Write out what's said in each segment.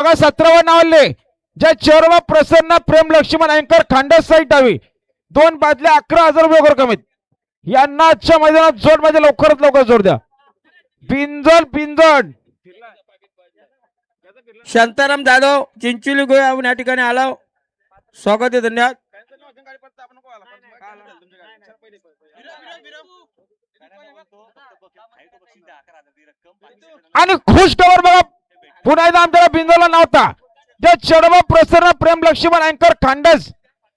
बघा 17 नावले ज्या चेअरवा प्रसन्न प्रेम लक्ष्मण अँकर खांडस साईड डावी 2 बादल्या 11,000 रुपये कमीत यांना आजच्या मैदानात जोड मध्ये लवकरात लवकर जोड द्या. बिंजल बिंजड शांताराम जाधव चिंचोली गोव्याहून या ठिकाणी आलो. स्वागत आहे, धन्यवाद. आणि खुश खबर बघा पुन्हा एकदा आमच्याला बिंजोला नव्हता जे चेडवा प्रसन्न प्रेम लक्ष्मण अँकर खांडस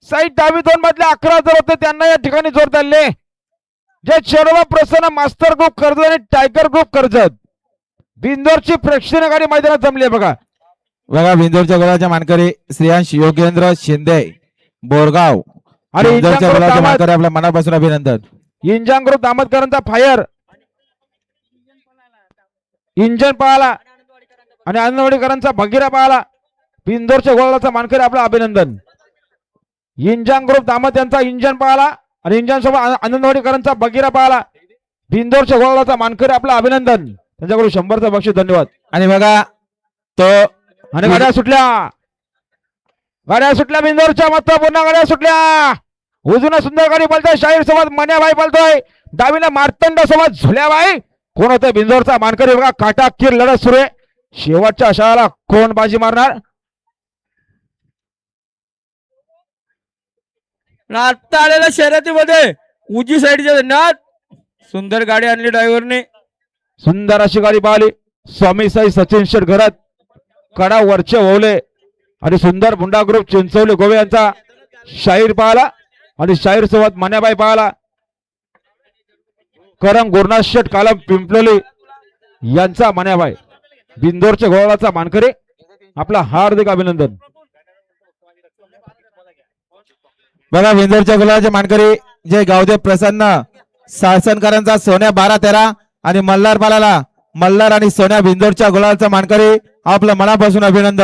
साईड डावी 2 बादल्या 11,000 होते त्यांना या ठिकाणी जोड दिले. जे चेडवा प्रसन्न मास्टर ग्रुप कर्जत आणि टायगर ग्रुप कर्जत बिंदोरची प्रेक्षणीय गाडी मैदानात जमली बघा. बघा बिंदोरच्या गोलाच्या मानकरी श्रेयांश योगेंद्र शिंदे बोरगाव आणि बिंदोरच्या गोलाच्या मानकरी आपल्या मनापासून अभिनंदन. इंजन ग्रुप दामतकरांचा फायर इंजन पळाला आणि आनंदवाडीकरांचा भगीरा पळाला. बिंदोरच्या गोलाचा मानकरी आपलं अभिनंदन. इंजन ग्रुप दामत यांचा इंजन पळाला आणि इंजन सोबत आनंदवाडीकरांचा भगीरा पळाला. बिंदोरच्या गोलाचा मानकरी आपलं अभिनंदन. त्यांच्याकडून 100चं बक्षीस. धन्यवाद. आणि बघा तो आणि गाड्या सुटल्या बिंदोरच्या महत्वपूर्ण गाड्या सुटल्या. उजून सुंदर गाडी बोलतोय शाहीर सोबत मन्याबाई बोलतोय. डावीला मार्तंड सोबत झुल्याबाई. कोण होतोय बिंदोरचा मानकरी बघा. काटाकीर लढत सुरू आहे. शेवटच्या अशाला कोण बाजी मारणार. आता आलेल्या शर्यतीमध्ये उजी साईडच्या धन्यवाद. सुंदर गाडी आणली ड्रायव्हरने. सुंदर अशी गाडी पाहिली. स्वामी साई सचिन शेठ घरात कडा वरचे ओवले आणि सुंदर भुंडा ग्रुप चिंचवली गोवे यांचा शाहीर पाहला आणि शाहीर सोबत मन्याबाई पाहला. करम गुरुनाथ शेठ कालम पिंपलोली यांचा मन्याबाई. बिंदोरच्या गोळाचा मानकरी आपला हार्दिक अभिनंदन. बघा बिंदोरच्या गोलाच्या मानकरी जे गावदेव प्रसन्न सासनकरांचा सोन्या 12-13 आणि मल्हार पालाला मल्हार आणि सोन्या बिंदोरच्या गोलाचा मानकरी आपलं मनापासून अभिनंदन.